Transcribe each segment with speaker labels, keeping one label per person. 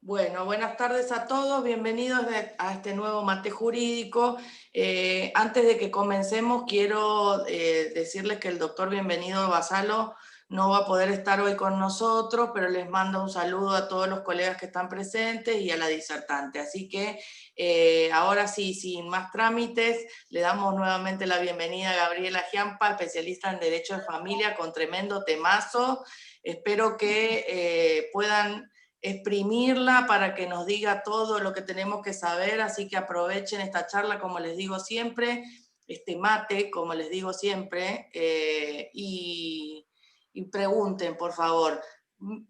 Speaker 1: Bueno, buenas tardes a todos, bienvenidos a este nuevo mate jurídico. Antes de que comencemos, quiero decirles que el doctor Bienvenido Basalo no va a poder estar hoy con nosotros, pero les manda un saludo a todos los colegas que están presentes y a la disertante. Así que ahora sí, sin más trámites, le damos nuevamente la bienvenida a Gabriela Giampa, especialista en Derecho de Familia, con tremendo temazo. Espero que puedan exprimirla para que nos diga todo lo que tenemos que saber, así que aprovechen esta charla, como les digo siempre, este mate, como les digo siempre, y pregunten, por favor.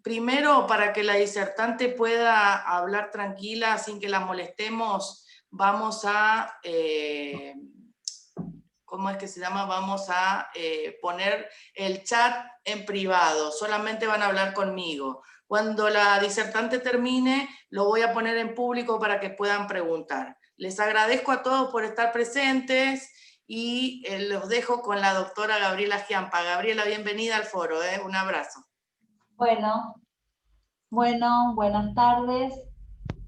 Speaker 1: Primero, para que la disertante pueda hablar tranquila sin que la molestemos, vamos a... ¿cómo es que se llama? Vamos a poner el chat en privado, solamente van a hablar conmigo. Cuando la disertante termine, lo voy a poner en público para que puedan preguntar. Les agradezco a todos por estar presentes y los dejo con la doctora Gabriela Giampa. Gabriela, bienvenida al foro, un abrazo.
Speaker 2: Bueno, buenas tardes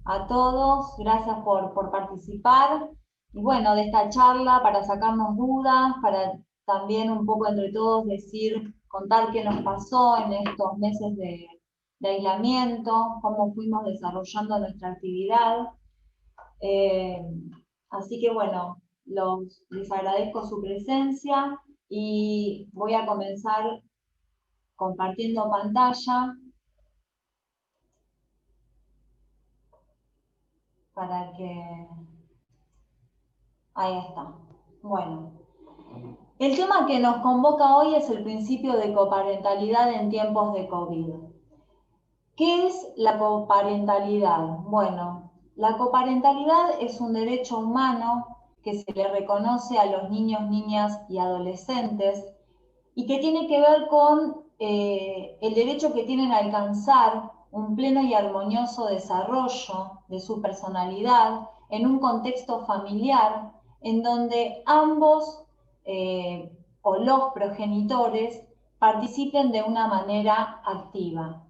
Speaker 2: a todos, gracias por participar. Y bueno, de esta charla para sacarnos dudas, para también un poco entre todos contar qué nos pasó en estos meses de aislamiento, cómo fuimos desarrollando nuestra actividad. Eh, Así que bueno, les agradezco su presencia y voy a comenzar compartiendo pantalla para que... Ahí está. Bueno, el tema que nos convoca hoy es el principio de coparentalidad en tiempos de COVID. ¿Qué es la coparentalidad? Bueno, la coparentalidad es un derecho humano que se le reconoce a los niños, niñas y adolescentes y que tiene que ver con el derecho que tienen a alcanzar un pleno y armonioso desarrollo de su personalidad en un contexto familiar en donde ambos o los progenitores participen de una manera activa.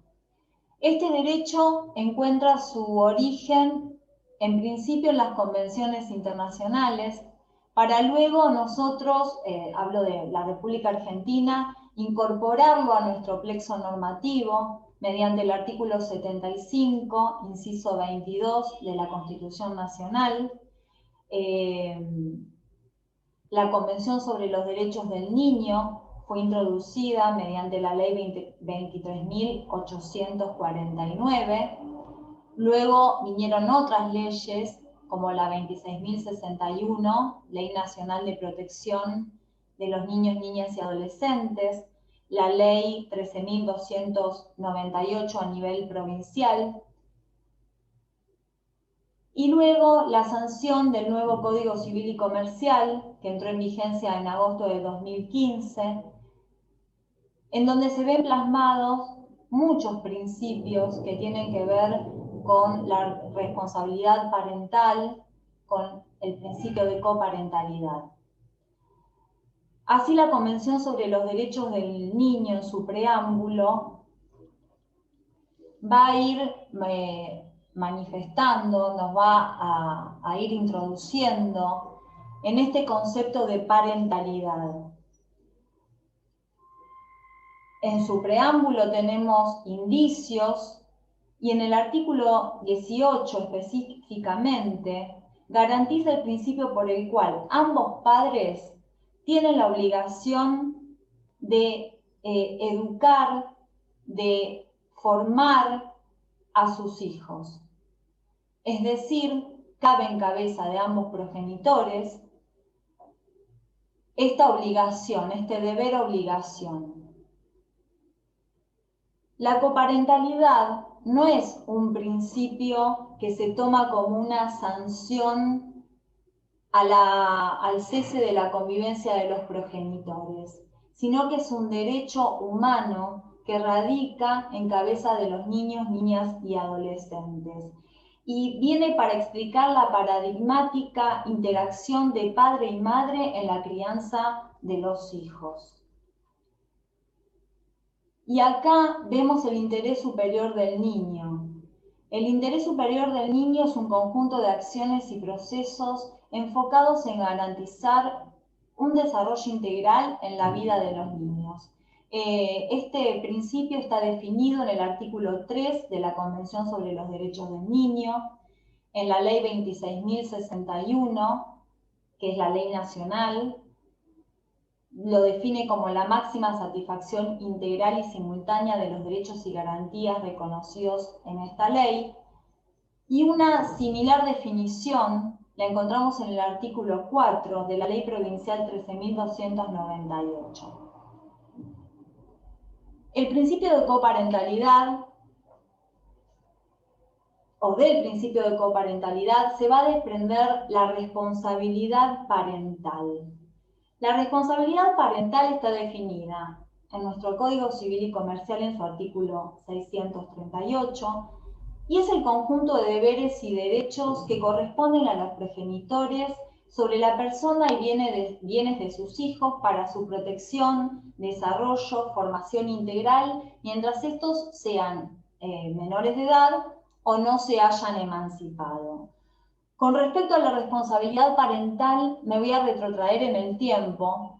Speaker 2: Este derecho encuentra su origen, en principio, en las convenciones internacionales, para luego nosotros, hablo de la República Argentina, incorporarlo a nuestro plexo normativo mediante el artículo 75, inciso 22 de la Constitución Nacional, la Convención sobre los Derechos del Niño fue introducida mediante la Ley 23.849. Luego vinieron otras leyes, como la 26.061, Ley Nacional de Protección de los Niños, Niñas y Adolescentes, la Ley 13.298 a nivel provincial, y luego la sanción del nuevo Código Civil y Comercial, que entró en vigencia en agosto de 2015, en donde se ven plasmados muchos principios que tienen que ver con la responsabilidad parental, con el principio de coparentalidad. Así, la Convención sobre los Derechos del Niño, en su preámbulo, va a ir manifestando, nos va a ir introduciendo en este concepto de parentalidad. En su preámbulo tenemos indicios y en el artículo 18 específicamente garantiza el principio por el cual ambos padres tienen la obligación de educar, de formar a sus hijos. Es decir, cabe en cabeza de ambos progenitores esta obligación, este deber-obligación. La coparentalidad no es un principio que se toma como una sanción al cese de la convivencia de los progenitores, sino que es un derecho humano que radica en cabeza de los niños, niñas y adolescentes. Y viene para explicar la paradigmática interacción de padre y madre en la crianza de los hijos. Y acá vemos el interés superior del niño. El interés superior del niño es un conjunto de acciones y procesos enfocados en garantizar un desarrollo integral en la vida de los niños. Este principio está definido en el artículo 3 de la Convención sobre los Derechos del Niño, en la Ley 26.061, que es la ley nacional, lo define como la máxima satisfacción integral y simultánea de los derechos y garantías reconocidos en esta ley. Y una similar definición la encontramos en el artículo 4 de la Ley Provincial 13.298. El principio de coparentalidad, o del principio de coparentalidad, se va a desprender la responsabilidad parental. La responsabilidad parental está definida en nuestro Código Civil y Comercial en su artículo 638, y es el conjunto de deberes y derechos que corresponden a los progenitores sobre la persona y bienes de sus hijos para su protección, desarrollo, formación integral, mientras estos sean menores de edad o no se hayan emancipado. Con respecto a la responsabilidad parental, me voy a retrotraer en el tiempo.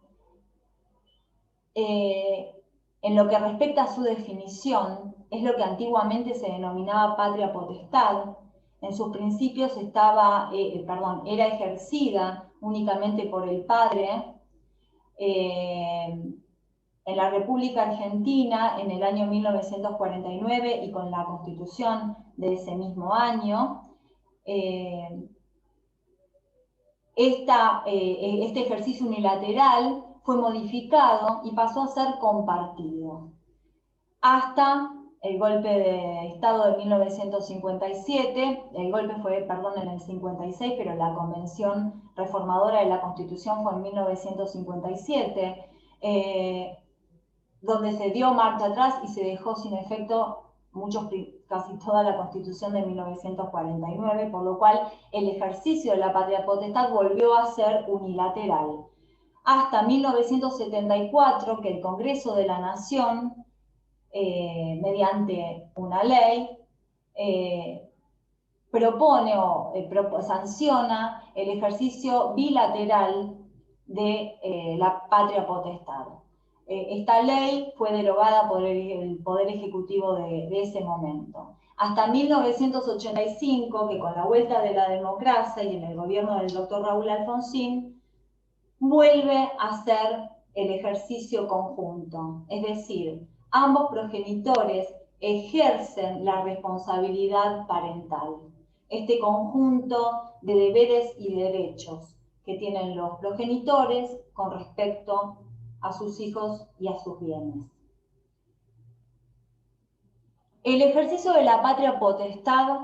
Speaker 2: En lo que respecta a su definición, es lo que antiguamente se denominaba patria potestad. En sus principios era ejercida únicamente por el padre. En la República Argentina, en el año 1949, y con la Constitución de ese mismo año, este ejercicio unilateral fue modificado y pasó a ser compartido. Hasta el golpe de Estado de 1957, el golpe fue, en el 56, pero la Convención Reformadora de la Constitución fue en 1957, donde se dio marcha atrás y se dejó sin efecto casi toda la Constitución de 1949, por lo cual el ejercicio de la patria potestad volvió a ser unilateral. Hasta 1974, que el Congreso de la Nación, mediante una ley, propone o sanciona el ejercicio bilateral de la patria potestad. Esta ley fue derogada por el Poder Ejecutivo de ese momento. Hasta 1985, que con la vuelta de la democracia y en el gobierno del doctor Raúl Alfonsín, vuelve a ser el ejercicio conjunto. Es decir, ambos progenitores ejercen la responsabilidad parental. Este conjunto de deberes y derechos que tienen los progenitores con respecto a sus hijos y a sus bienes. El ejercicio de la patria potestad,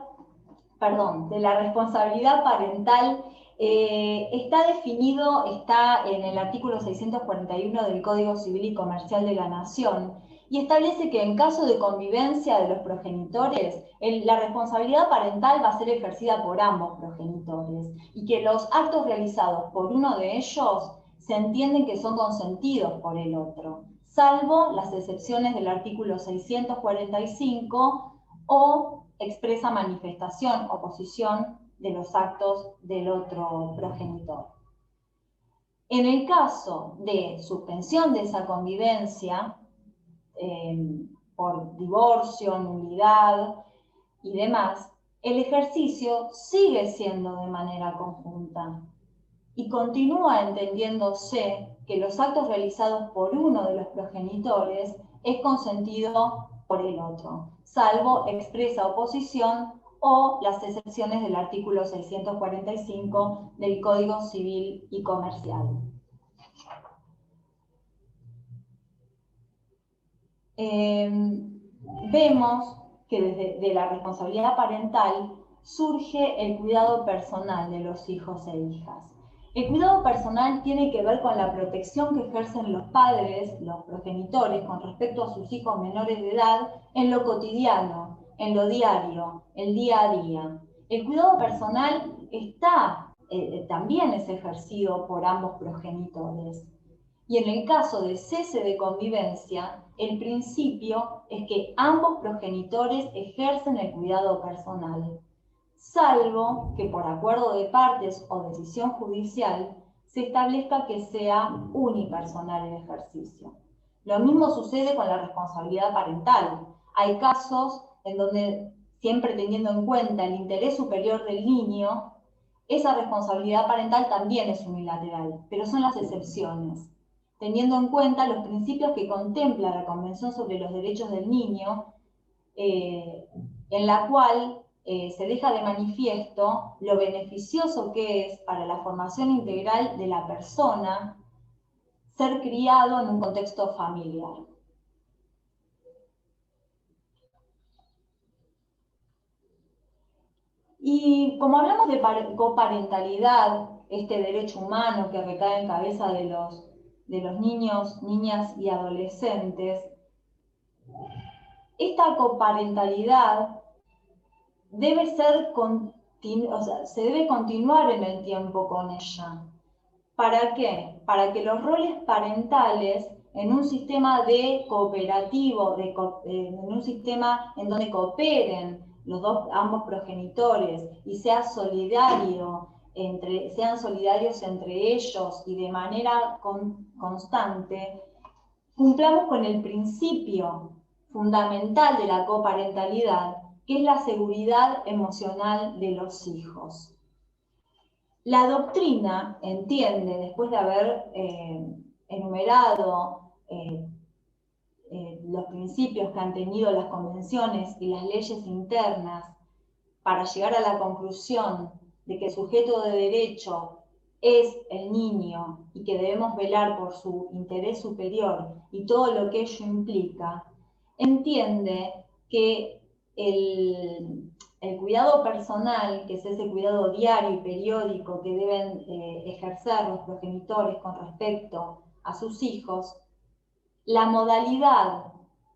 Speaker 2: de la responsabilidad parental, está definido, está en el artículo 641 del Código Civil y Comercial de la Nación, y establece que en caso de convivencia de los progenitores, la responsabilidad parental va a ser ejercida por ambos progenitores, y que los actos realizados por uno de ellos se entienden que son consentidos por el otro, salvo las excepciones del artículo 645 o expresa manifestación, oposición de los actos del otro progenitor. En el caso de suspensión de esa convivencia, por divorcio, nulidad y demás, el ejercicio sigue siendo de manera conjunta y continúa entendiéndose que los actos realizados por uno de los progenitores es consentido por el otro, salvo expresa oposición o las excepciones del artículo 645 del Código Civil y Comercial. Vemos que desde la responsabilidad parental surge el cuidado personal de los hijos e hijas. El cuidado personal tiene que ver con la protección que ejercen los padres, los progenitores, con respecto a sus hijos menores de edad en lo cotidiano, en lo diario, el día a día. El cuidado personal también es ejercido por ambos progenitores. Y en el caso de cese de convivencia, el principio es que ambos progenitores ejercen el cuidado personal, salvo que por acuerdo de partes o decisión judicial se establezca que sea unipersonal el ejercicio. Lo mismo sucede con la responsabilidad parental. Hay casos en donde, siempre teniendo en cuenta el interés superior del niño, esa responsabilidad parental también es unilateral, pero son las excepciones, teniendo en cuenta los principios que contempla la Convención sobre los Derechos del Niño, en la cual se deja de manifiesto lo beneficioso que es para la formación integral de la persona ser criado en un contexto familiar. Y como hablamos de coparentalidad, este derecho humano que recae en cabeza de los niños, niñas y adolescentes, esta coparentalidad debe ser se debe continuar en el tiempo con ella. ¿Para qué? Para que los roles parentales en un sistema de cooperativo, en un sistema en donde cooperen ambos progenitores y sean solidarios entre ellos y de manera constante, cumplamos con el principio fundamental de la coparentalidad, que es la seguridad emocional de los hijos. La doctrina entiende, después de haber enumerado los principios que han tenido las convenciones y las leyes internas, para llegar a la conclusión de que el sujeto de derecho es el niño y que debemos velar por su interés superior y todo lo que ello implica, entiende que el cuidado personal, que es ese cuidado diario y periódico que deben ejercer los progenitores con respecto a sus hijos, la modalidad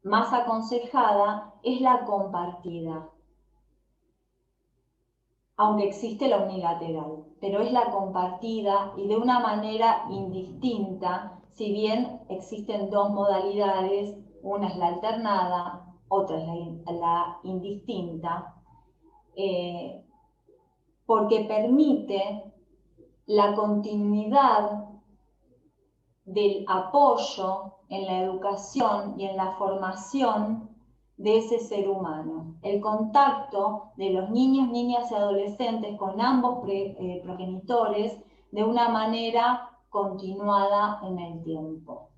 Speaker 2: más aconsejada es la compartida, aunque existe la unilateral, pero es la compartida y de una manera indistinta, si bien existen dos modalidades, una es la alternada, otra es la indistinta, porque permite la continuidad del apoyo en la educación y en la formación de ese ser humano. El contacto de los niños, niñas y adolescentes con ambos progenitores de una manera continuada en el tiempo.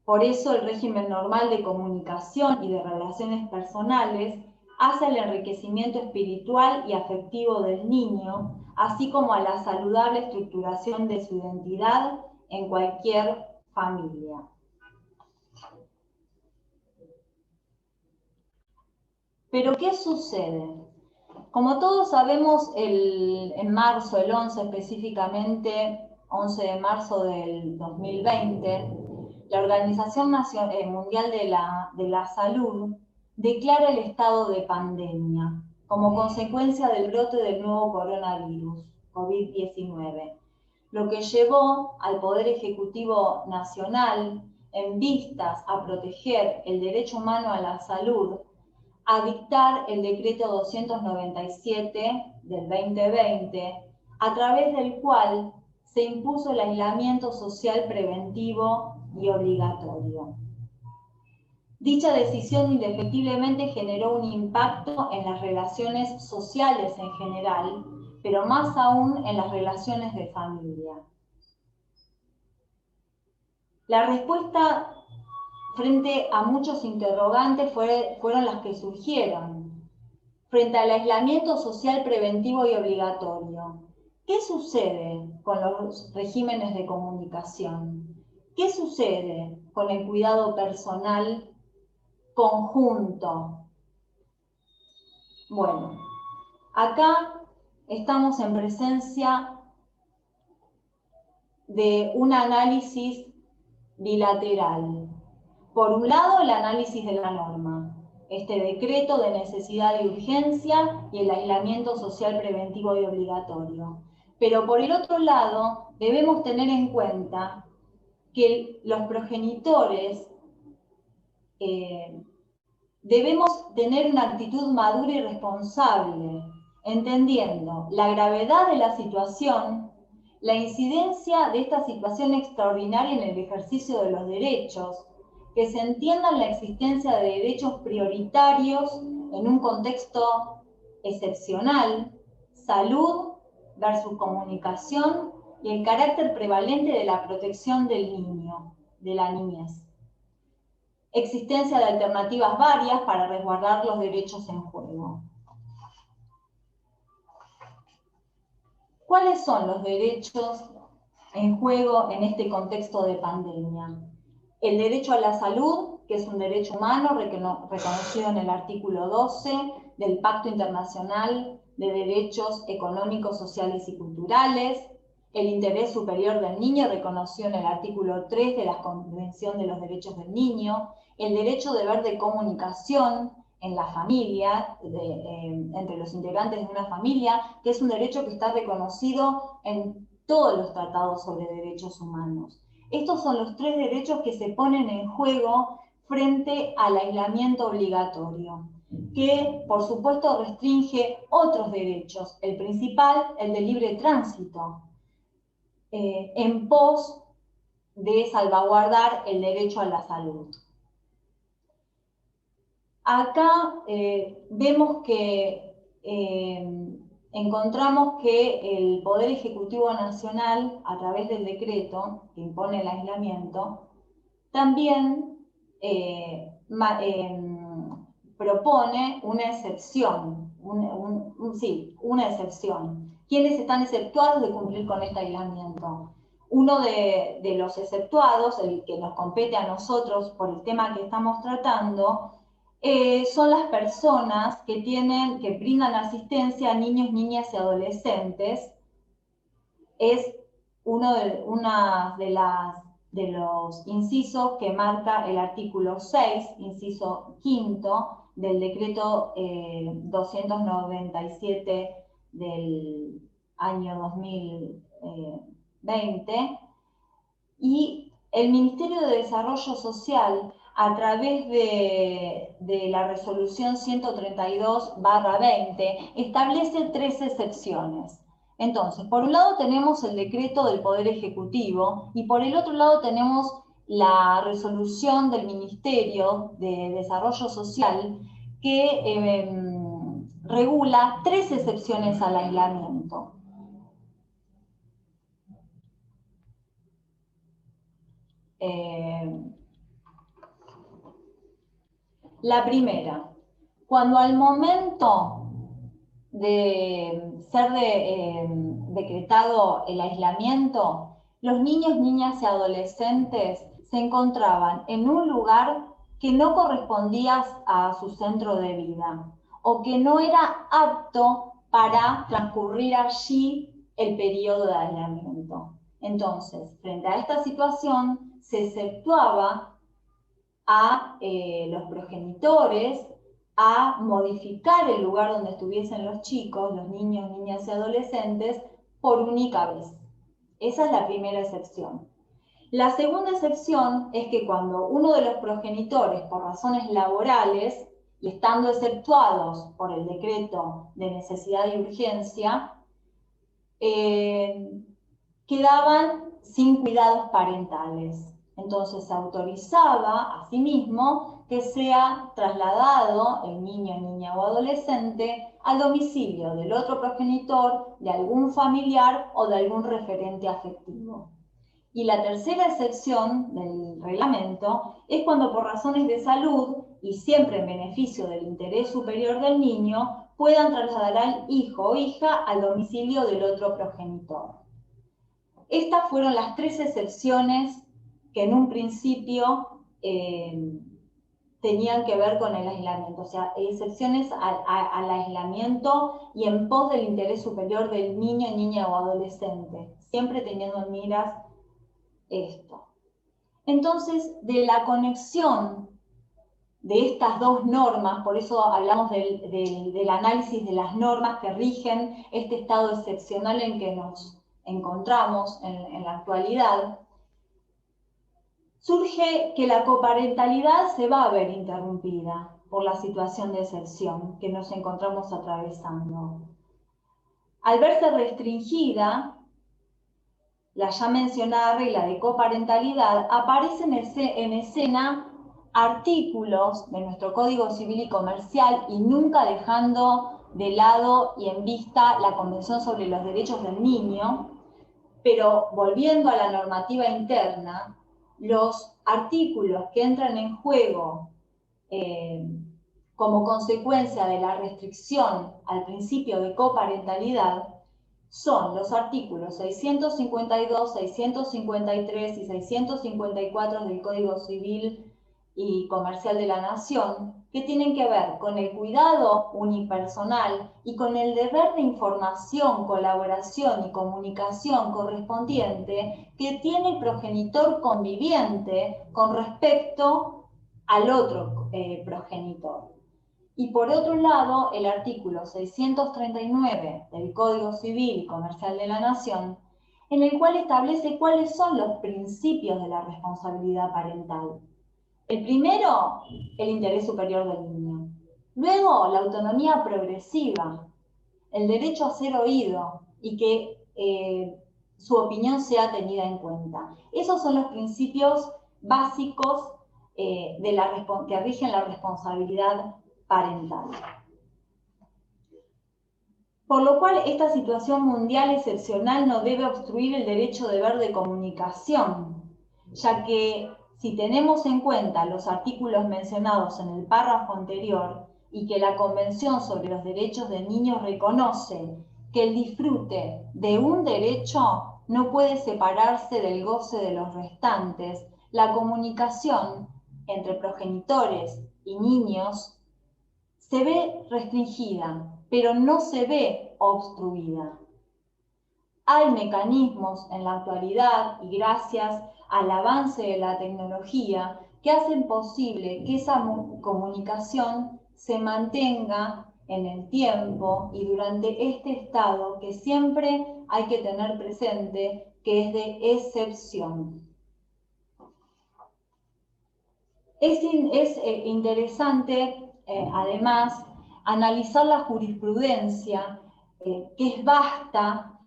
Speaker 2: Por eso el régimen normal de comunicación y de relaciones personales hace el enriquecimiento espiritual y afectivo del niño, así como a la saludable estructuración de su identidad en cualquier familia. Pero ¿qué sucede? Como todos sabemos, en marzo, el 11 específicamente, 11 de marzo del 2020, la Organización Mundial de la Salud declara el estado de pandemia como consecuencia del brote del nuevo coronavirus, COVID-19, lo que llevó al Poder Ejecutivo Nacional, en vistas a proteger el derecho humano a la salud, a dictar el decreto 297 del 2020, a través del cual se impuso el aislamiento social preventivo y obligatorio. Dicha decisión indefectiblemente generó un impacto en las relaciones sociales en general, pero más aún en las relaciones de familia. La respuesta frente a muchos interrogantes fueron las que surgieron. Frente al aislamiento social preventivo y obligatorio, ¿qué sucede con los regímenes de comunicación? ¿Qué sucede con el cuidado personal conjunto? Bueno, acá estamos en presencia de un análisis bilateral. Por un lado, el análisis de la norma, este decreto de necesidad y urgencia y el aislamiento social preventivo y obligatorio. Pero por el otro lado, debemos tener en cuenta que los progenitores debemos tener una actitud madura y responsable, entendiendo la gravedad de la situación, la incidencia de esta situación extraordinaria en el ejercicio de los derechos, que se entienda la existencia de derechos prioritarios en un contexto excepcional, salud versus comunicación y el carácter prevalente de la protección del niño, de la niñez. Existencia de alternativas varias para resguardar los derechos en juego. ¿Cuáles son los derechos en juego en este contexto de pandemia? El derecho a la salud, que es un derecho humano reconocido en el artículo 12 del Pacto Internacional de Derechos Económicos, Sociales y Culturales. El interés superior del niño, reconocido en el artículo 3 de la Convención de los Derechos del Niño. El derecho deber de comunicación en la familia, entre los integrantes de una familia, que es un derecho que está reconocido en todos los tratados sobre derechos humanos. Estos son los tres derechos que se ponen en juego frente al aislamiento obligatorio, que por supuesto restringe otros derechos, el principal, el de libre tránsito, en pos de salvaguardar el derecho a la salud. Acá vemos que encontramos que el Poder Ejecutivo Nacional, a través del decreto que impone el aislamiento, también propone una excepción, una excepción. ¿Quiénes están exceptuados de cumplir con este aislamiento? Uno de los exceptuados, el que nos compete a nosotros por el tema que estamos tratando, son las personas que brindan asistencia a niños, niñas y adolescentes. Es uno de los incisos que marca el artículo 6, inciso quinto, del decreto 297 del año 2020, y el Ministerio de Desarrollo Social, a través de la resolución 132/20, establece 3 excepciones. Entonces, por un lado tenemos el decreto del Poder Ejecutivo y por el otro lado tenemos la resolución del Ministerio de Desarrollo Social que regula 3 excepciones al aislamiento. La primera, cuando al momento de ser decretado el aislamiento, los niños, niñas y adolescentes se encontraban en un lugar que no correspondía a su centro de vida o que no era apto para transcurrir allí el periodo de aislamiento. Entonces, frente a esta situación, se exceptuaba a los progenitores a modificar el lugar donde estuviesen los chicos, los niños, niñas y adolescentes, por única vez. Esa es la primera excepción. La segunda excepción es que cuando uno de los progenitores, por razones laborales, y estando exceptuados por el decreto de necesidad y urgencia, quedaban sin cuidados parentales. Entonces se autorizaba asimismo que sea trasladado el niño, niña o adolescente al domicilio del otro progenitor, de algún familiar o de algún referente afectivo. Y la tercera excepción del reglamento es cuando por razones de salud y siempre en beneficio del interés superior del niño puedan trasladar al hijo o hija al domicilio del otro progenitor. Estas fueron las 3 excepciones que en un principio tenían que ver con el aislamiento, o sea, excepciones al aislamiento y en pos del interés superior del niño, niña o adolescente, siempre teniendo en miras esto. Entonces, de la conexión de estas dos normas, por eso hablamos del análisis de las normas que rigen este estado excepcional en que nos encontramos en la actualidad, surge que la coparentalidad se va a ver interrumpida por la situación de excepción que nos encontramos atravesando. Al verse restringida, la ya mencionada regla de coparentalidad, aparecen en escena artículos de nuestro Código Civil y Comercial, y nunca dejando de lado y en vista la Convención sobre los Derechos del Niño, pero volviendo a la normativa interna, los artículos que entran en juego como consecuencia de la restricción al principio de coparentalidad son los artículos 652, 653 y 654 del Código Civil y Comercial de la Nación, que tienen que ver con el cuidado unipersonal y con el deber de información, colaboración y comunicación correspondiente que tiene el progenitor conviviente con respecto al otro progenitor. Y por otro lado, el artículo 639 del Código Civil y Comercial de la Nación, en el cual establece cuáles son los principios de la responsabilidad parental. El primero, el interés superior del niño. Luego, la autonomía progresiva, el derecho a ser oído y que su opinión sea tenida en cuenta. Esos son los principios básicos que rigen la responsabilidad parental. Por lo cual, esta situación mundial excepcional no debe obstruir el derecho-deber de comunicación, ya que si tenemos en cuenta los artículos mencionados en el párrafo anterior y que la Convención sobre los Derechos del Niño reconoce que el disfrute de un derecho no puede separarse del goce de los restantes, la comunicación entre progenitores y niños se ve restringida, pero no se ve obstruida. Hay mecanismos en la actualidad y gracias al avance de la tecnología que hacen posible que esa comunicación se mantenga en el tiempo y durante este estado que siempre hay que tener presente que es de excepción. Es interesante, además, analizar la jurisprudencia, que es vasta,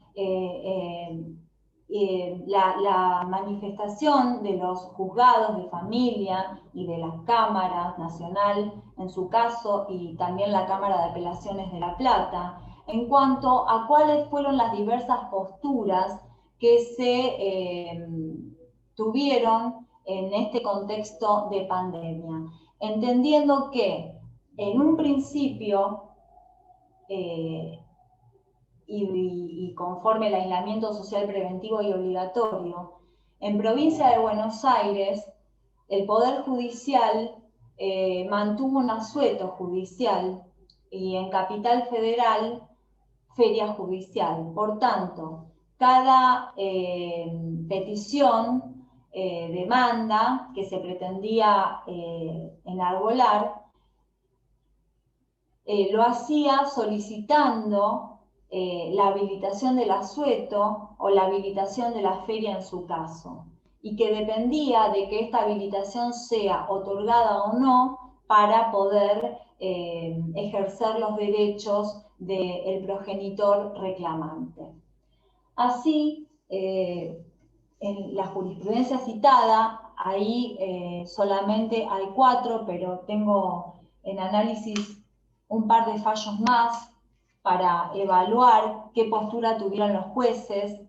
Speaker 2: la manifestación de los juzgados de familia y de las cámaras nacional, en su caso, y también la Cámara de Apelaciones de La Plata, en cuanto a cuáles fueron las diversas posturas que se tuvieron en este contexto de pandemia, entendiendo que en un principio y conforme el aislamiento social preventivo y obligatorio, en provincia de Buenos Aires el Poder Judicial mantuvo un asueto judicial y en Capital Federal feria judicial. Por tanto, cada petición demanda que se pretendía enarbolar, lo hacía solicitando la habilitación del asueto o la habilitación de la feria en su caso, y que dependía de que esta habilitación sea otorgada o no para poder ejercer los derechos del progenitor reclamante. Así, en la jurisprudencia citada, ahí solamente hay 4, pero tengo en análisis un par de fallos más para evaluar qué postura tuvieron los jueces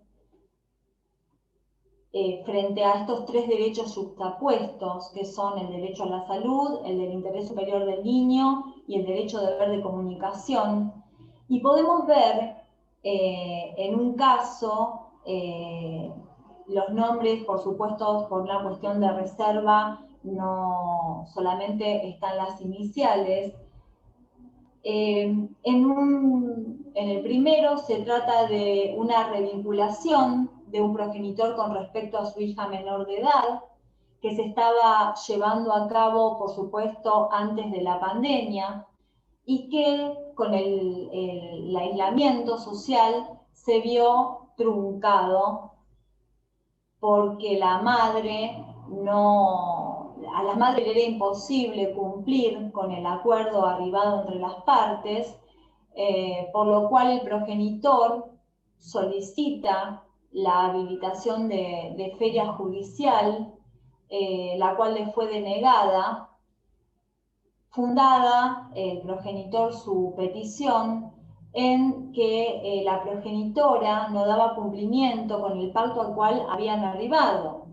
Speaker 2: frente a estos 3 derechos juxtapuestos, que son el derecho a la salud, el del interés superior del niño y el derecho-deber de comunicación. Y podemos ver en un caso los nombres, por supuesto, por una cuestión de reserva, no solamente están las iniciales. En el primero se trata de una revinculación de un progenitor con respecto a su hija menor de edad, que se estaba llevando a cabo, por supuesto, antes de la pandemia, y que con el aislamiento social se vio truncado porque la madre a la madre le era imposible cumplir con el acuerdo arribado entre las partes, por lo cual el progenitor solicita la habilitación de feria judicial, la cual le fue denegada. Fundada el progenitor su petición en que la progenitora no daba cumplimiento con el pacto al cual habían arribado.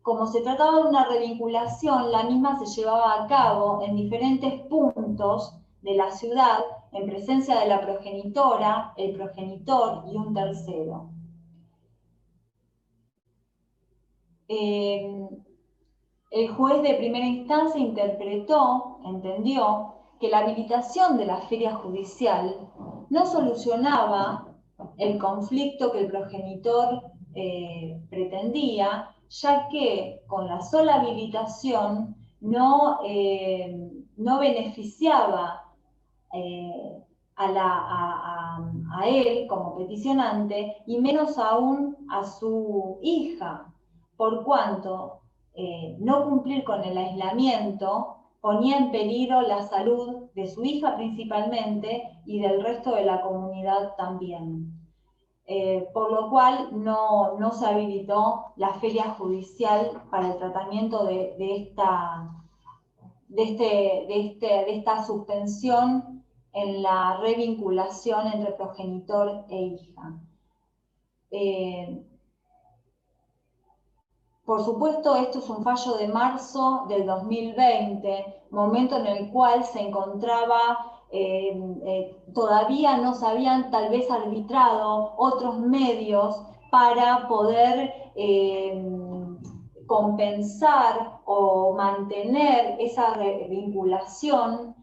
Speaker 2: Como se trataba de una revinculación, la misma se llevaba a cabo en diferentes puntos de la ciudad, en presencia de la progenitora, el progenitor y un tercero. El juez de primera instancia entendió que la habilitación de la feria judicial no solucionaba el conflicto que el progenitor pretendía, ya que con la sola habilitación no beneficiaba a él como peticionante y menos aún a su hija, por cuanto no cumplir con el aislamiento ponía en peligro la salud de su hija principalmente y del resto de la comunidad también. Por lo cual no se habilitó la feria judicial para el tratamiento de esta suspensión en la revinculación entre progenitor e hija. Por supuesto, esto es un fallo de marzo del 2020, momento en el cual se encontraba, todavía no se habían tal vez arbitrado otros medios para poder compensar o mantener esa vinculación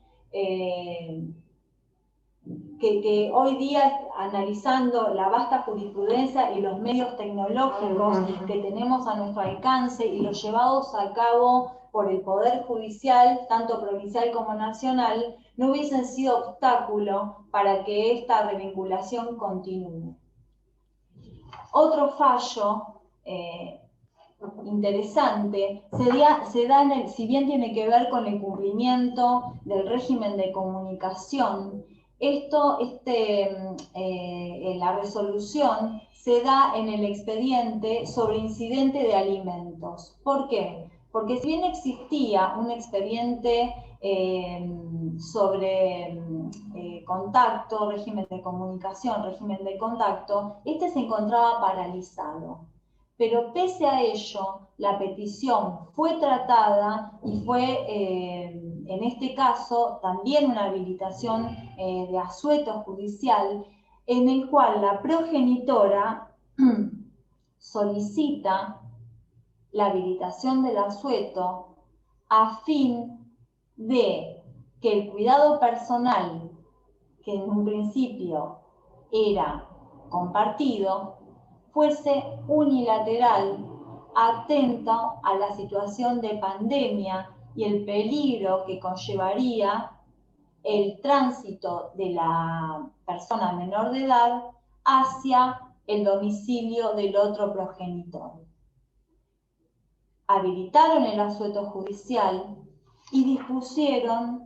Speaker 2: que hoy día, analizando la vasta jurisprudencia y los medios tecnológicos que tenemos a nuestro alcance y los llevados a cabo por el Poder Judicial, tanto provincial como nacional, no hubiesen sido obstáculo para que esta revinculación continúe. Otro fallo interesante si bien tiene que ver con el cumplimiento del régimen de comunicación, la resolución se da en el expediente sobre incidente de alimentos. ¿Por qué? Porque si bien existía un expediente sobre contacto, régimen de comunicación, régimen de contacto, este se encontraba paralizado. Pero pese a ello, la petición fue tratada y fue, en este caso, también una habilitación de asueto judicial, en el cual la progenitora solicita la habilitación del asueto a fin de que el cuidado personal, que en un principio era compartido, fuese unilateral, atento a la situación de pandemia y el peligro que conllevaría el tránsito de la persona menor de edad hacia el domicilio del otro progenitor. Habilitaron el asueto judicial y dispusieron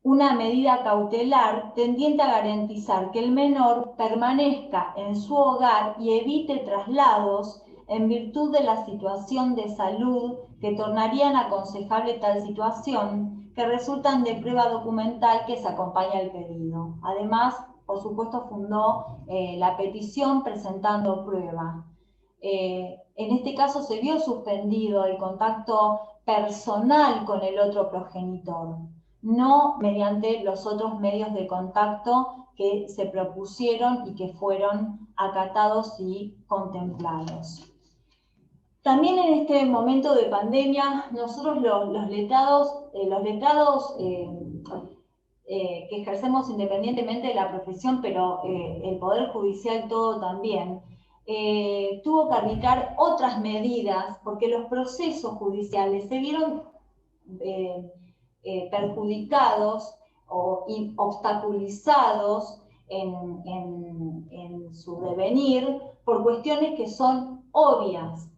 Speaker 2: una medida cautelar tendiente a garantizar que el menor permanezca en su hogar y evite traslados en virtud de la situación de salud que tornarían aconsejable tal situación, que resultan de prueba documental que se acompaña al pedido. Además, por supuesto, fundó la petición presentando prueba. En este caso se vio suspendido el contacto personal con el otro progenitor, no mediante los otros medios de contacto que se propusieron y que fueron acatados y contemplados. También en este momento de pandemia, nosotros los letrados que ejercemos independientemente de la profesión, pero el Poder Judicial todo también, tuvo que arbitrar otras medidas porque los procesos judiciales se vieron perjudicados o obstaculizados en su devenir por cuestiones que son obvias.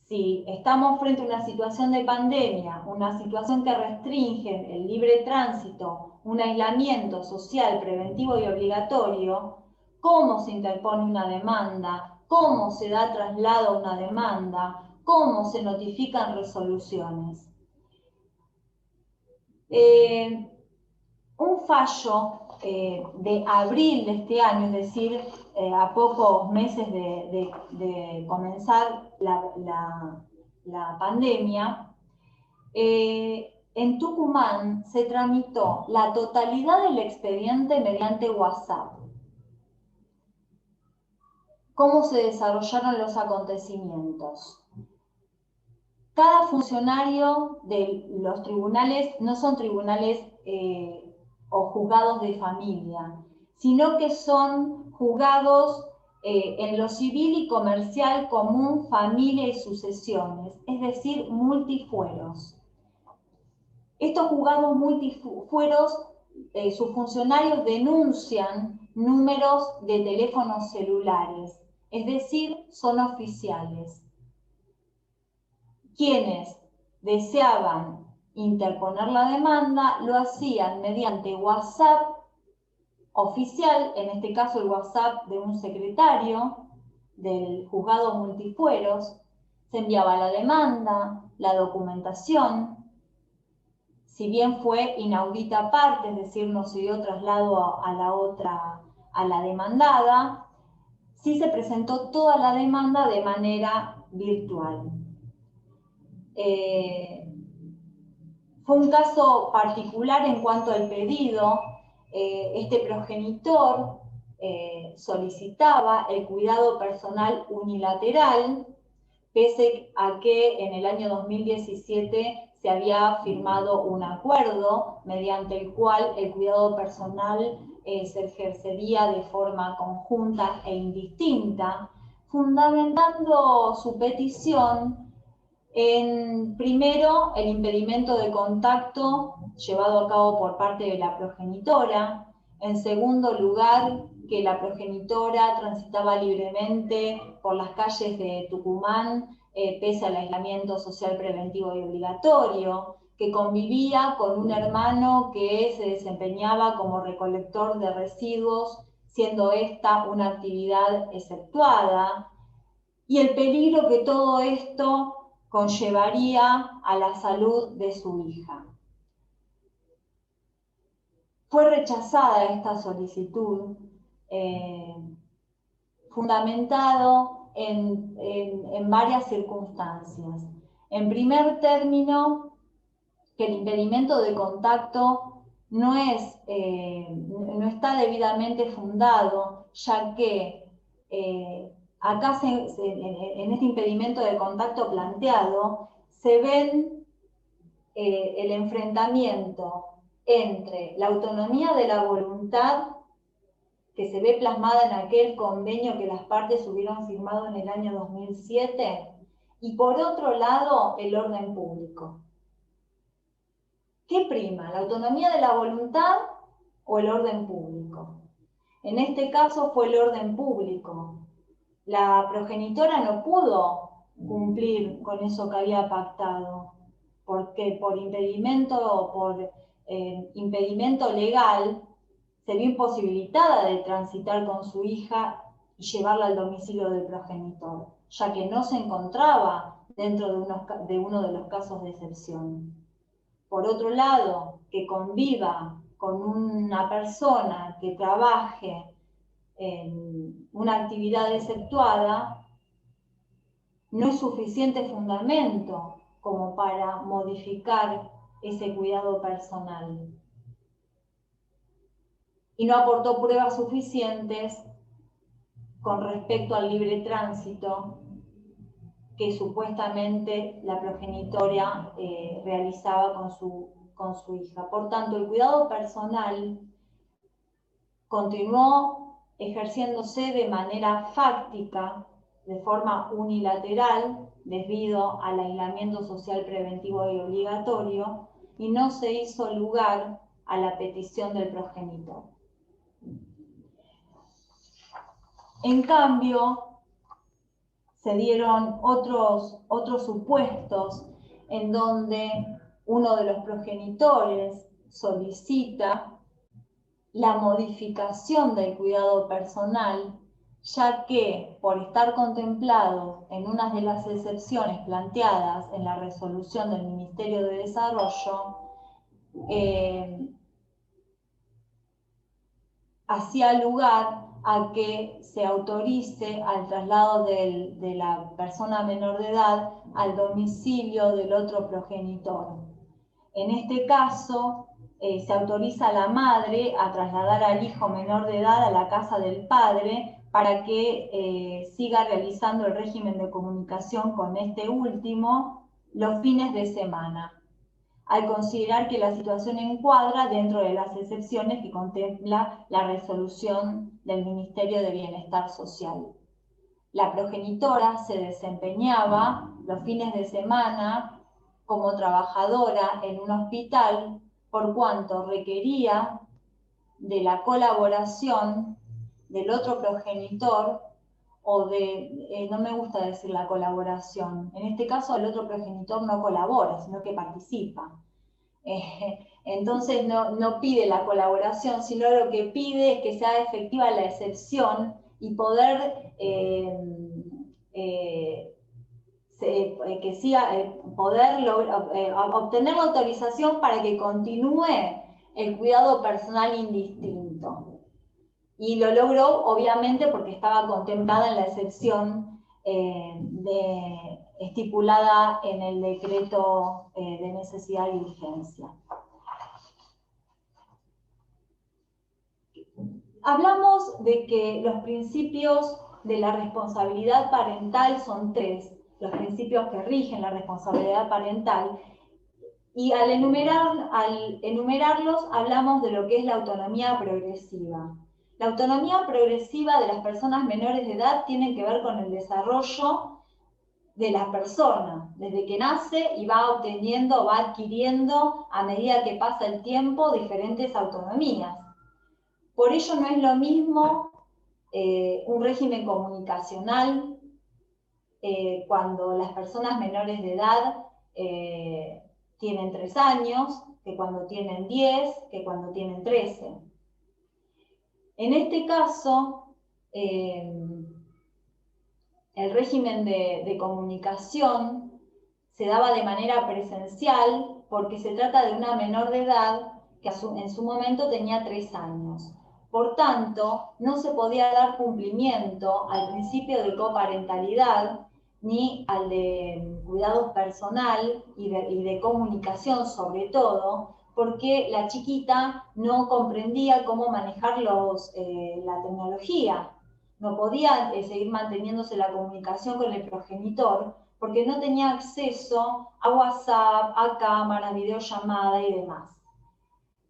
Speaker 2: si estamos frente a una situación de pandemia, una situación que restringe el libre tránsito, un aislamiento social preventivo y obligatorio, cómo se interpone una demanda, cómo se da traslado a una demanda, cómo se notifican resoluciones. Un fallo de abril de este año, es decir, a pocos meses de comenzar la pandemia, en Tucumán se tramitó la totalidad del expediente mediante WhatsApp. ¿Cómo se desarrollaron los acontecimientos? Cada funcionario de los tribunales no son tribunales o juzgados de familia, sino que son juzgados en lo civil y comercial común, familia y sucesiones, es decir, multifueros. Estos juzgados multifueros, sus funcionarios denuncian números de teléfonos celulares, es decir, son oficiales. Quienes deseaban interponer la demanda lo hacían mediante WhatsApp oficial, en este caso el WhatsApp de un secretario del juzgado multifueros, se enviaba la demanda, la documentación, si bien fue inaudita parte, es decir, no se dio traslado a la demandada, sí se presentó toda la demanda de manera virtual. Fue un caso particular en cuanto al pedido. Este progenitor solicitaba el cuidado personal unilateral, pese a que en el año 2017 se había firmado un acuerdo mediante el cual el cuidado personal se ejercería de forma conjunta e indistinta, fundamentando su petición en, primero, el impedimento de contacto llevado a cabo por parte de la progenitora. En segundo lugar, que la progenitora transitaba libremente por las calles de Tucumán, pese al aislamiento social preventivo y obligatorio, que convivía con un hermano que se desempeñaba como recolector de residuos, siendo esta una actividad exceptuada, y el peligro que todo esto conllevaría a la salud de su hija. Fue rechazada esta solicitud, fundamentado en varias circunstancias. En primer término, que el impedimento de contacto no está debidamente fundado, ya que acá en este impedimento de contacto planteado se ven el enfrentamiento entre la autonomía de la voluntad que se ve plasmada en aquel convenio que las partes hubieron firmado en el año 2007 y por otro lado el orden público. ¿Qué prima, la autonomía de la voluntad o el orden público? En este caso fue el orden público. La progenitora no pudo cumplir con eso que había pactado, porque por impedimento legal se vio imposibilitada de transitar con su hija y llevarla al domicilio del progenitor, ya que no se encontraba dentro de uno de los casos de excepción. Por otro lado, que conviva con una persona que trabaje en una actividad exceptuada, no es suficiente fundamento como para modificar ese cuidado personal. Y no aportó pruebas suficientes con respecto al libre tránsito que supuestamente la progenitora realizaba con su hija. Por tanto, el cuidado personal continuó ejerciéndose de manera fáctica, de forma unilateral, debido al aislamiento social preventivo y obligatorio, y no se hizo lugar a la petición del progenitor. En cambio, se dieron otros supuestos en donde uno de los progenitores solicita la modificación del cuidado personal, ya que por estar contemplado en una de las excepciones planteadas en la resolución del Ministerio de Desarrollo, hacía lugar a que se autorice al traslado de la persona menor de edad al domicilio del otro progenitor. En este caso, se autoriza a la madre a trasladar al hijo menor de edad a la casa del padre para que siga realizando el régimen de comunicación con este último los fines de semana, al considerar que la situación encuadra dentro de las excepciones que contempla la resolución del Ministerio de Bienestar Social. La progenitora se desempeñaba los fines de semana como trabajadora en un hospital, por cuanto requería de la colaboración del otro progenitor o no me gusta decir la colaboración, en este caso el otro progenitor no colabora, sino que participa. Entonces no pide la colaboración, sino lo que pide es que sea efectiva la excepción y poder obtener la autorización para que continúe el cuidado personal indistinto. Y lo logró, obviamente, porque estaba contemplada en la excepción estipulada en el decreto de necesidad y urgencia. Hablamos de que los principios de la responsabilidad parental son 3, los principios que rigen la responsabilidad parental, y al enumerarlos hablamos de lo que es la autonomía progresiva. La autonomía progresiva de las personas menores de edad tiene que ver con el desarrollo de la persona, desde que nace y va obteniendo, va adquiriendo a medida que pasa el tiempo diferentes autonomías. Por ello no es lo mismo un régimen comunicacional cuando las personas menores de edad tienen 3 años, que cuando tienen 10, que cuando tienen 13. En este caso, el régimen de comunicación se daba de manera presencial porque se trata de una menor de edad que en su momento tenía 3 años. Por tanto, no se podía dar cumplimiento al principio de coparentalidad ni al de cuidado personal y de comunicación sobre todo, porque la chiquita no comprendía cómo manejar la tecnología. No podía seguir manteniéndose la comunicación con el progenitor porque no tenía acceso a WhatsApp, a cámaras, videollamada y demás.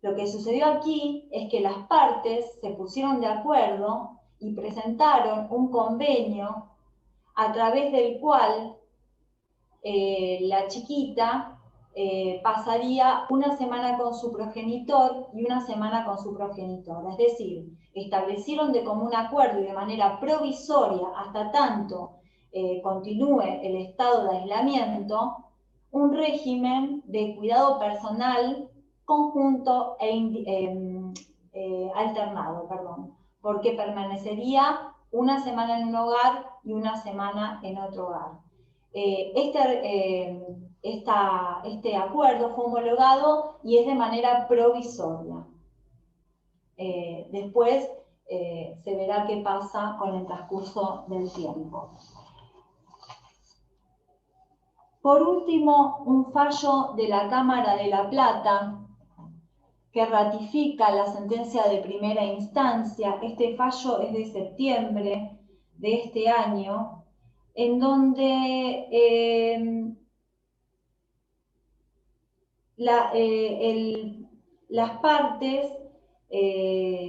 Speaker 2: Lo que sucedió aquí es que las partes se pusieron de acuerdo y presentaron un convenio a través del cual la chiquita pasaría una semana con su progenitor y una semana con su progenitora. Es decir, establecieron de común acuerdo y de manera provisoria, hasta tanto continúe el estado de aislamiento, un régimen de cuidado personal conjunto alternado, porque permanecería una semana en un hogar y una semana en otro hogar. Este acuerdo fue homologado y es de manera provisoria. Después se verá qué pasa con el transcurso del tiempo. Por último, un fallo de la Cámara de La Plata que ratifica la sentencia de primera instancia. Este fallo es de septiembre de este año, en donde las partes,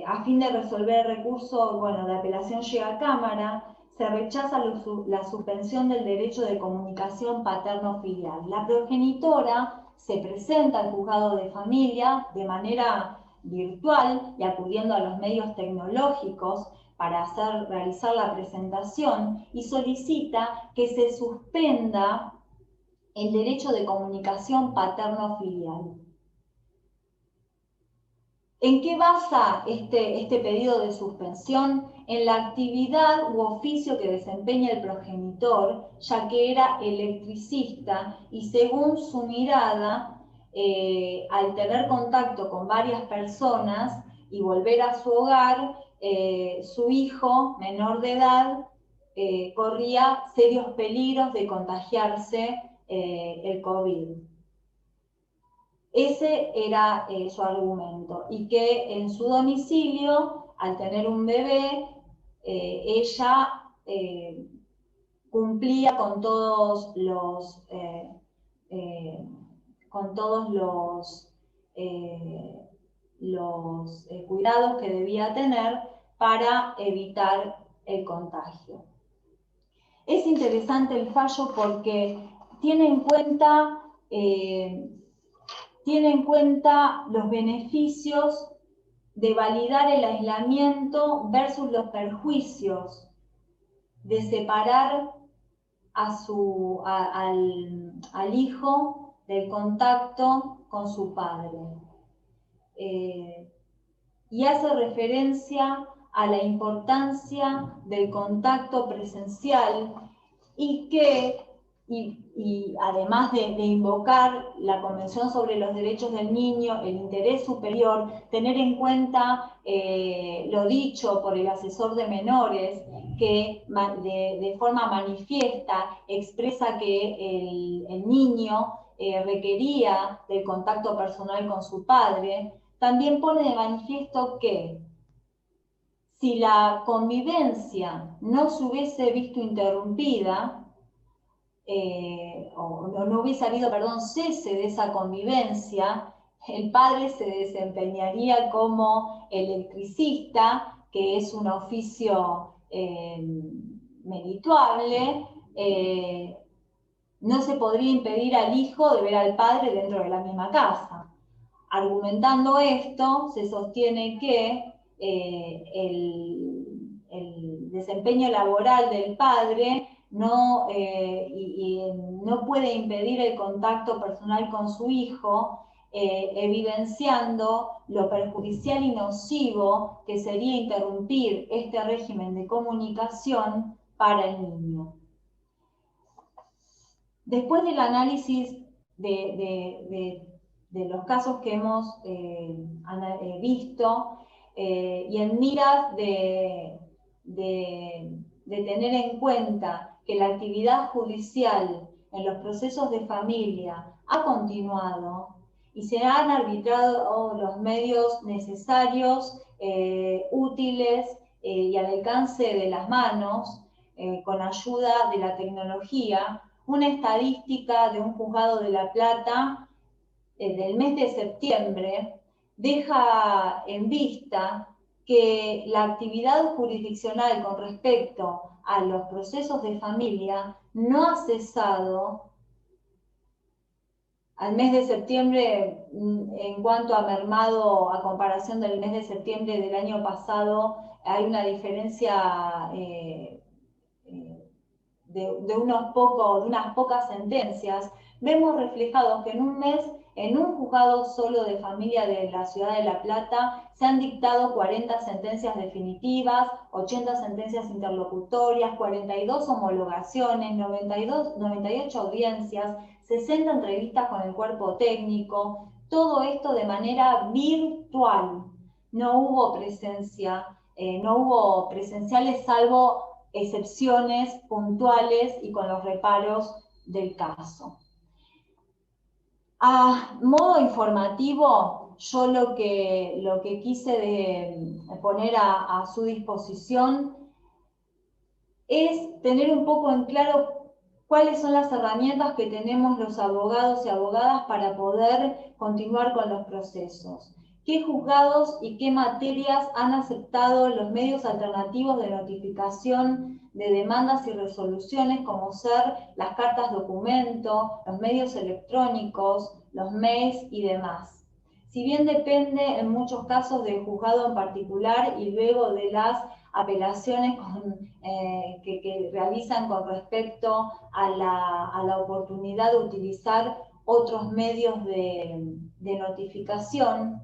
Speaker 2: a fin de resolver el recurso de apelación llega a Cámara, se rechaza la suspensión del derecho de comunicación paterno-filial. La progenitora se presenta al juzgado de familia de manera virtual y acudiendo a los medios tecnológicos para realizar la presentación y solicita que se suspenda el derecho de comunicación paterno-filial. ¿En qué basa este pedido de suspensión? En la actividad u oficio que desempeña el progenitor, ya que era electricista y según su mirada, al tener contacto con varias personas y volver a su hogar, su hijo menor de edad corría serios peligros de contagiarse el COVID. Ese era su argumento, y que en su domicilio, al tener un bebé, ella cumplía con todos los cuidados que debía tener para evitar el contagio. Es interesante el fallo porque tiene en cuenta los beneficios de validar el aislamiento versus los perjuicios de separar al hijo del contacto con su padre. Y hace referencia a la importancia del contacto presencial y además de invocar la Convención sobre los Derechos del Niño, el interés superior, tener en cuenta lo dicho por el asesor de menores, que de forma manifiesta expresa que el niño requería del contacto personal con su padre, también pone de manifiesto que si la convivencia no se hubiese visto interrumpida, o no hubiese habido, cese de esa convivencia, el padre se desempeñaría como electricista, que es un oficio merituable. No se podría impedir al hijo de ver al padre dentro de la misma casa. Argumentando esto, se sostiene que el desempeño laboral del padre no puede impedir el contacto personal con su hijo, evidenciando lo perjudicial y nocivo que sería interrumpir este régimen de comunicación para el niño. Después del análisis de los casos que hemos visto, y en miras de tener en cuenta que la actividad judicial en los procesos de familia ha continuado y se han arbitrado los medios necesarios, útiles y al alcance de las manos, con ayuda de la tecnología, una estadística de un juzgado de La Plata del mes de septiembre deja en vista que la actividad jurisdiccional con respecto a los procesos de familia no ha cesado al mes de septiembre. En cuanto a mermado, a comparación del mes de septiembre del año pasado, hay una diferencia de unas pocas sentencias. Vemos reflejados que en un mes, en un juzgado solo de familia de la ciudad de La Plata, se han dictado 40 sentencias definitivas, 80 sentencias interlocutorias, 42 homologaciones, 98 audiencias, 60 entrevistas con el cuerpo técnico, todo esto de manera virtual. No hubo presenciales, salvo excepciones puntuales y con los reparos del caso. A modo informativo, yo lo que quise poner a su disposición es tener un poco en claro cuáles son las herramientas que tenemos los abogados y abogadas para poder continuar con los procesos. ¿Qué juzgados y qué materias han aceptado los medios alternativos de notificación de demandas y resoluciones, como ser las cartas documento, los medios electrónicos, los mails y demás? Si bien depende en muchos casos del juzgado en particular y luego de las apelaciones que realizan con respecto a la oportunidad de utilizar otros medios de notificación.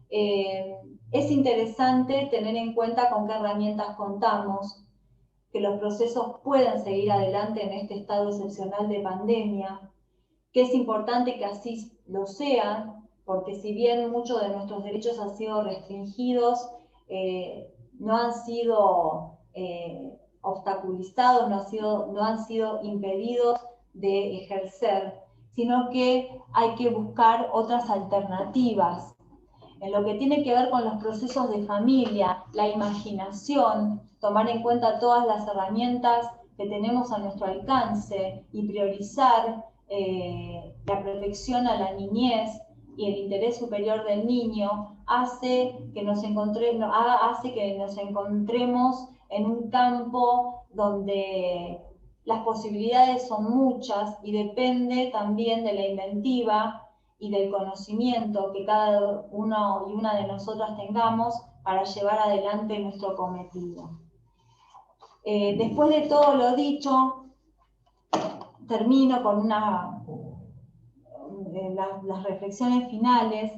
Speaker 2: Es interesante tener en cuenta con qué herramientas contamos, que los procesos puedan seguir adelante en este estado excepcional de pandemia, que es importante que así lo sean, porque si bien muchos de nuestros derechos han sido restringidos, no han sido obstaculizados, no han sido impedidos de ejercer, sino que hay que buscar otras alternativas. En lo que tiene que ver con los procesos de familia, la imaginación, tomar en cuenta todas las herramientas que tenemos a nuestro alcance y priorizar la protección a la niñez y el interés superior del niño, hace que nos encontremos en un campo donde las posibilidades son muchas y depende también de la inventiva y del conocimiento que cada uno y una de nosotras tengamos para llevar adelante nuestro cometido. Después de todo lo dicho, termino con las reflexiones finales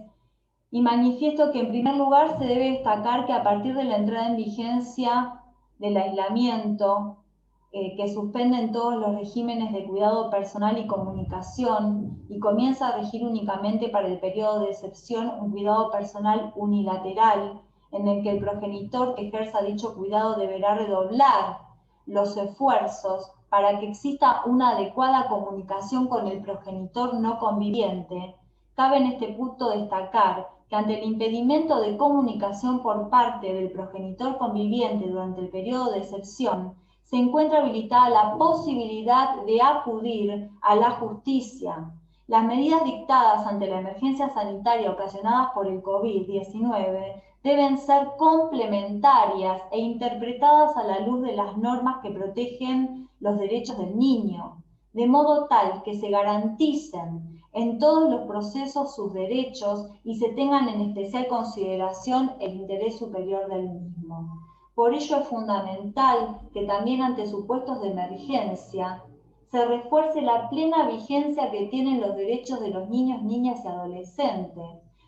Speaker 2: y manifiesto que en primer lugar se debe destacar que a partir de la entrada en vigencia del aislamiento, que suspenden todos los regímenes de cuidado personal y comunicación y comienza a regir únicamente para el periodo de excepción un cuidado personal unilateral en el que el progenitor que ejerza dicho cuidado deberá redoblar los esfuerzos para que exista una adecuada comunicación con el progenitor no conviviente. Cabe en este punto destacar que ante el impedimento de comunicación por parte del progenitor conviviente durante el periodo de excepción, se encuentra habilitada la posibilidad de acudir a la justicia. Las medidas dictadas ante la emergencia sanitaria ocasionadas por el COVID-19 deben ser complementarias e interpretadas a la luz de las normas que protegen los derechos del niño, de modo tal que se garanticen en todos los procesos sus derechos y se tengan en especial consideración el interés superior del mismo. Por ello es fundamental que también ante supuestos de emergencia se refuerce la plena vigencia que tienen los derechos de los niños, niñas y adolescentes,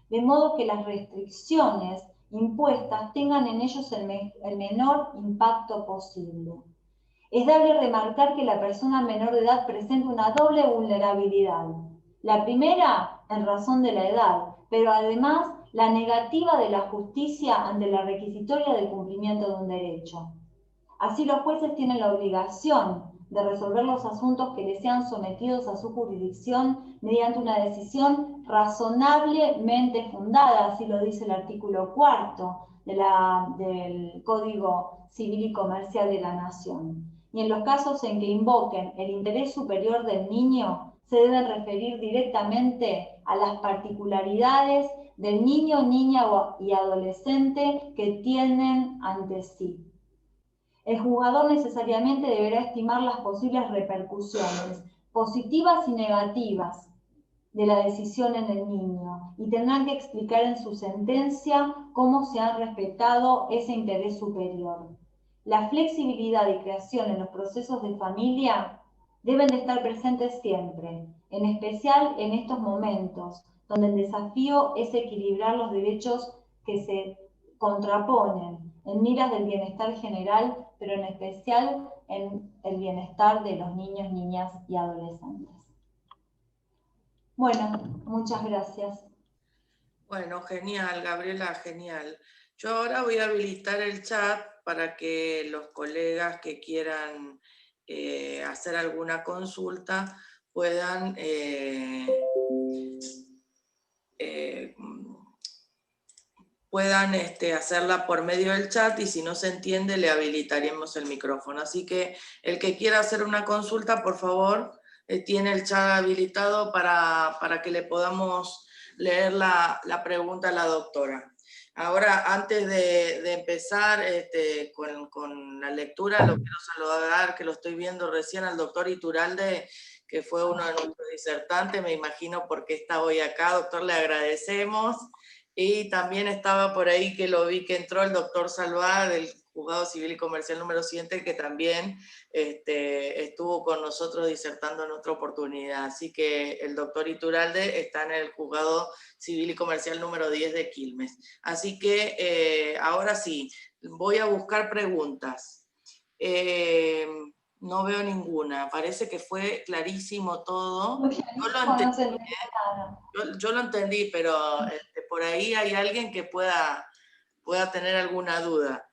Speaker 2: de modo que las restricciones impuestas tengan en ellos el menor impacto posible. Es dable remarcar que la persona menor de edad presenta una doble vulnerabilidad. La primera, en razón de la edad, pero además la negativa de la justicia ante la requisitoria del cumplimiento de un derecho. Así los jueces tienen la obligación de resolver los asuntos que les sean sometidos a su jurisdicción mediante una decisión razonablemente fundada, así lo dice el artículo 4 del Código Civil y Comercial de la Nación. Y en los casos en que invoquen el interés superior del niño, se deben referir directamente a las particularidades del niño, niña y adolescente que tienen ante sí. El juzgador necesariamente deberá estimar las posibles repercusiones, positivas y negativas, de la decisión en el niño y tendrán que explicar en su sentencia cómo se ha respetado ese interés superior. La flexibilidad y creación en los procesos de familia deben de estar presentes siempre, en especial en estos momentos, donde el desafío es equilibrar los derechos que se contraponen en miras del bienestar general, pero en especial en el bienestar de los niños, niñas y adolescentes. Bueno, muchas gracias.
Speaker 1: Bueno, genial, Gabriela, genial. Yo ahora voy a habilitar el chat para que los colegas que quieran hacer alguna consulta puedan hacerla por medio del chat y si no se entiende le habilitaremos el micrófono. Así que el que quiera hacer una consulta, por favor, tiene el chat habilitado para que le podamos leer la pregunta a la doctora. Ahora, antes de empezar con la lectura, lo quiero saludar, que lo estoy viendo recién, al doctor Iturralde, que fue uno de nuestros disertantes, me imagino por qué está hoy acá. Doctor, le agradecemos. Y también estaba por ahí, que lo vi que entró el doctor Salvá, del Juzgado Civil y Comercial número 7, que también estuvo con nosotros disertando en otra oportunidad. Así que el doctor Iturralde está en el Juzgado Civil y Comercial número 10 de Quilmes. Así que ahora sí, voy a buscar preguntas. No veo ninguna, parece que fue clarísimo todo. Yo lo entendí, pero por ahí hay alguien que pueda tener alguna duda.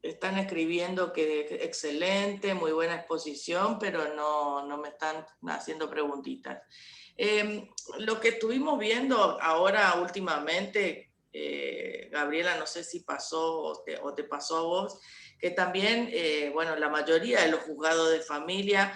Speaker 1: Están escribiendo que excelente, muy buena exposición, pero no me están haciendo preguntitas. Lo que estuvimos viendo ahora últimamente, Gabriela, no sé si pasó o te pasó a vos, que también, bueno, la mayoría de los juzgados de familia,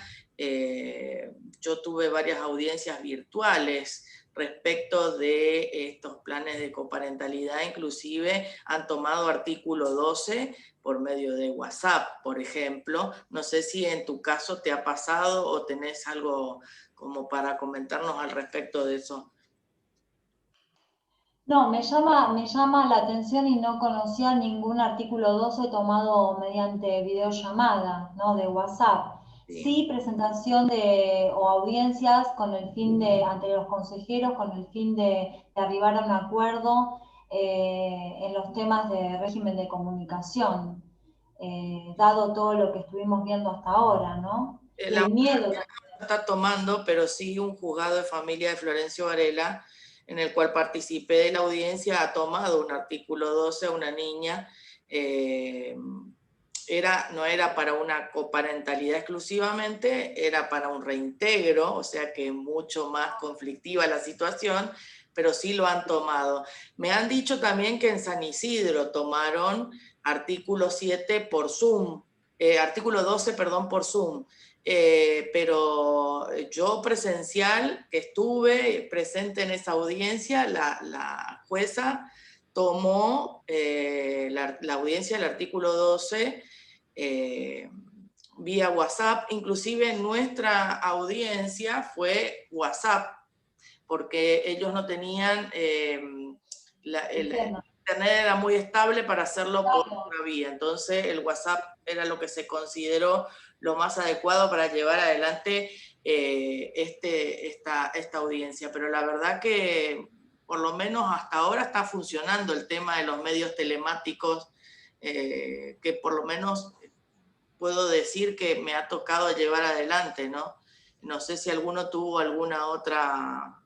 Speaker 1: yo tuve varias audiencias virtuales respecto de estos planes de coparentalidad, inclusive han tomado artículo 12 por medio de WhatsApp, por ejemplo. No sé si en tu caso te ha pasado o tenés algo como para comentarnos al respecto de eso.
Speaker 2: No, me llama la atención y no conocía ningún artículo 12 tomado mediante videollamada, ¿no? De WhatsApp. Sí, presentación o audiencias con el fin ante los consejeros, con el fin de arribar a un acuerdo en los temas de régimen de comunicación, dado todo lo que estuvimos viendo hasta ahora, ¿no? Y el miedo.
Speaker 1: Está tomando, pero sí un juzgado de familia de Florencio Varela, en el cual participé de la audiencia, ha tomado un artículo 12 a una niña. No era para una coparentalidad exclusivamente, era para un reintegro, o sea que mucho más conflictiva la situación, pero sí lo han tomado. Me han dicho también que en San Isidro tomaron artículo 7 por Zoom, artículo 12, perdón, por Zoom. Pero yo presencial, que estuve presente en esa audiencia, la jueza tomó la audiencia del artículo 12 vía WhatsApp. Inclusive nuestra audiencia fue WhatsApp, porque ellos no tenían, el internet era muy estable para hacerlo por una vía. Entonces el WhatsApp era lo que se consideró lo más adecuado para llevar adelante esta audiencia. Pero la verdad que por lo menos hasta ahora está funcionando el tema de los medios telemáticos, que por lo menos puedo decir que me ha tocado llevar adelante, ¿no? No sé si alguno tuvo alguna otra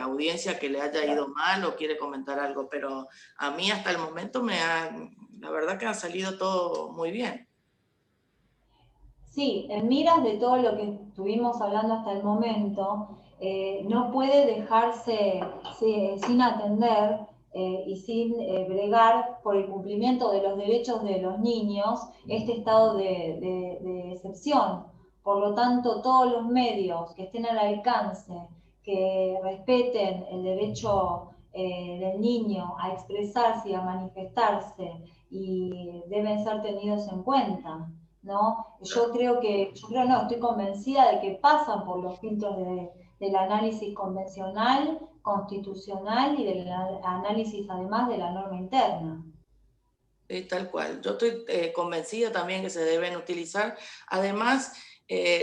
Speaker 1: audiencia que le haya ido mal o quiere comentar algo, pero a mí hasta el momento la verdad que ha salido todo muy bien.
Speaker 2: Sí, en miras de todo lo que estuvimos hablando hasta el momento, no puede dejarse sin atender y sin bregar por el cumplimiento de los derechos de los niños este estado de excepción. Por lo tanto, todos los medios que estén al alcance, que respeten el derecho del niño a expresarse y a manifestarse, y deben ser tenidos en cuenta, ¿no? No, estoy convencida de que pasan por los filtros del análisis convencional, constitucional y del análisis además de la norma interna.
Speaker 1: Tal cual. Yo estoy convencida también que se deben utilizar. Además,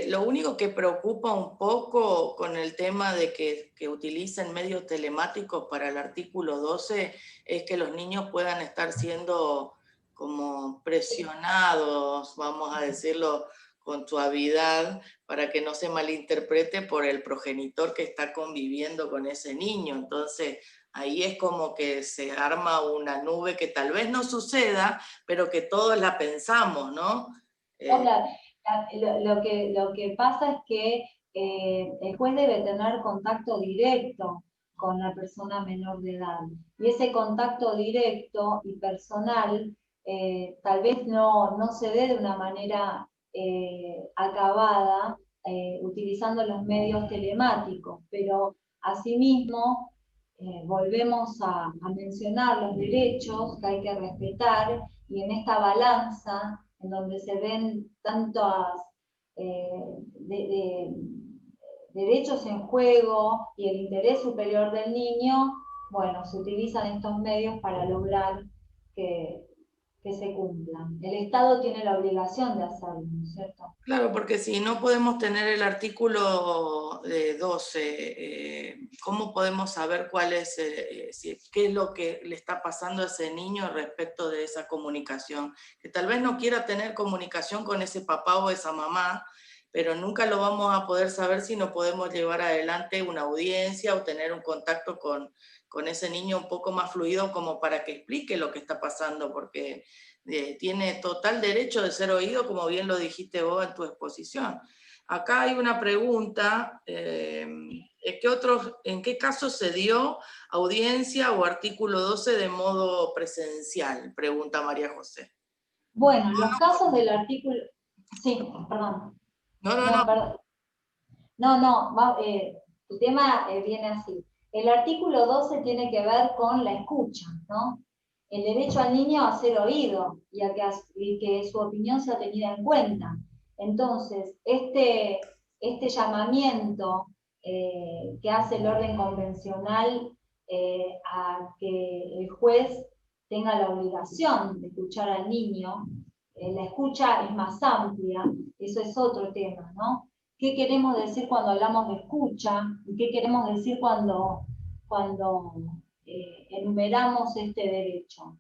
Speaker 1: lo único que preocupa un poco con el tema de que utilicen medios telemáticos para el artículo 12 es que los niños puedan estar siendo como presionados, vamos a decirlo con suavidad, para que no se malinterprete por el progenitor que está conviviendo con ese niño. Entonces, ahí es como que se arma una nube que tal vez no suceda, pero que todos la pensamos, ¿no?
Speaker 2: Lo que pasa es que el juez debe tener contacto directo con la persona menor de edad. Y ese contacto directo y personal tal vez no se dé de una manera acabada utilizando los medios telemáticos, pero asimismo volvemos a mencionar los derechos que hay que respetar, y en esta balanza en donde se ven tantos derechos en juego y el interés superior del niño, bueno, se utilizan estos medios para lograr que que se cumplan. El Estado tiene la obligación de hacerlo, ¿no es cierto?
Speaker 1: Claro, porque si no podemos tener el artículo 12, ¿cómo podemos saber cuál es, qué es lo que le está pasando a ese niño respecto de esa comunicación? Que tal vez no quiera tener comunicación con ese papá o esa mamá, pero nunca lo vamos a poder saber si no podemos llevar adelante una audiencia o tener un contacto con ese niño un poco más fluido como para que explique lo que está pasando, porque tiene total derecho de ser oído, como bien lo dijiste vos en tu exposición. Acá hay una pregunta, ¿en qué casos se dio audiencia o artículo 12 de modo presencial? Pregunta María José.
Speaker 2: Bueno, los casos del artículo... Sí, perdón.
Speaker 1: No.
Speaker 2: Perdón. Tu tema viene así. El artículo 12 tiene que ver con la escucha, ¿no? El derecho al niño a ser oído y que su opinión sea tenida en cuenta. Entonces, este llamamiento que hace el orden convencional a que el juez tenga la obligación de escuchar al niño, la escucha es más amplia, eso es otro tema, ¿no? ¿Qué queremos decir cuando hablamos de escucha? ¿Y qué queremos decir cuando enumeramos este derecho?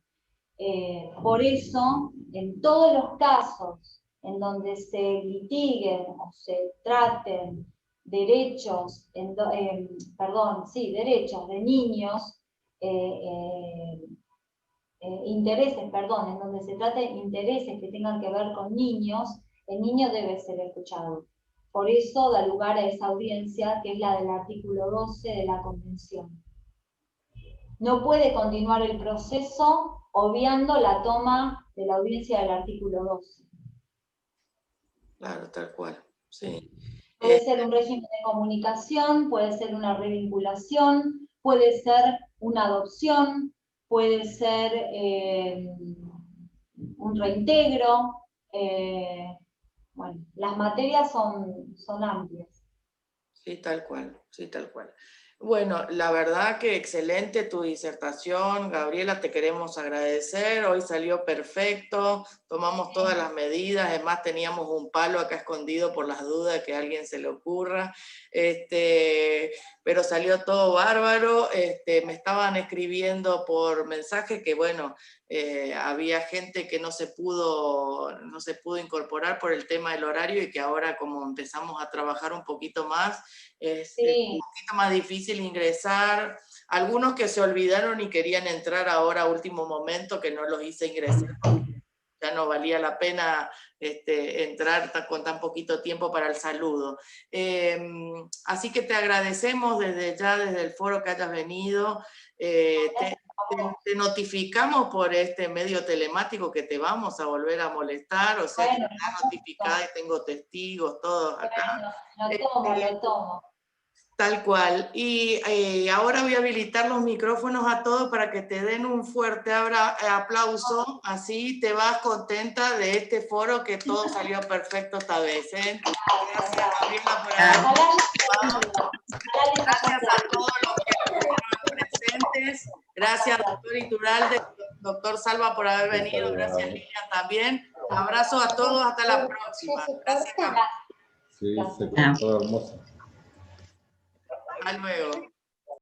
Speaker 2: Por eso, en todos los casos en donde se litiguen o se traten derechos, derechos de niños, intereses, perdón, en donde se traten intereses que tengan que ver con niños, el niño debe ser escuchado. Por eso da lugar a esa audiencia que es la del artículo 12 de la Convención. No puede continuar el proceso obviando la toma de la audiencia del artículo 12.
Speaker 1: Claro, tal cual, sí.
Speaker 2: Puede ser un régimen de comunicación, puede ser una revinculación, puede ser una adopción, puede ser un reintegro. Bueno, las materias son amplias.
Speaker 1: Sí, tal cual, sí, tal cual. Bueno, la verdad que excelente tu disertación, Gabriela, te queremos agradecer. Hoy salió perfecto, tomamos todas las medidas, además teníamos un palo acá escondido por las dudas de que a alguien se le ocurra, pero salió todo bárbaro. Me estaban escribiendo por mensaje que, bueno, había gente que no se pudo incorporar por el tema del horario y que ahora como empezamos a trabajar un poquito más, es un poquito más difícil ingresar. Algunos que se olvidaron y querían entrar ahora a último momento, que no los hice ingresar, ya no valía la pena entrar con tan poquito tiempo para el saludo. Así que te agradecemos desde el foro que hayas venido. Te notificamos por este medio telemático que te vamos a volver a molestar, o sea, bueno, que está notificada y tengo testigos, todos acá.
Speaker 2: Bueno, lo tomo.
Speaker 1: Tal cual. Y ahora voy a habilitar los micrófonos a todos para que te den un fuerte aplauso, así te vas contenta de este foro que todo salió perfecto esta vez. Gracias, Gabriela, por haber participado. Gracias a todos los que estuvieron presentes. Gracias, doctor Iturralde, doctor Salva, por haber venido. Gracias, Lilian, también. Abrazo a todos, hasta la próxima. Gracias, Gabriela.
Speaker 3: Sí, se cortó hermoso.
Speaker 1: Hasta luego.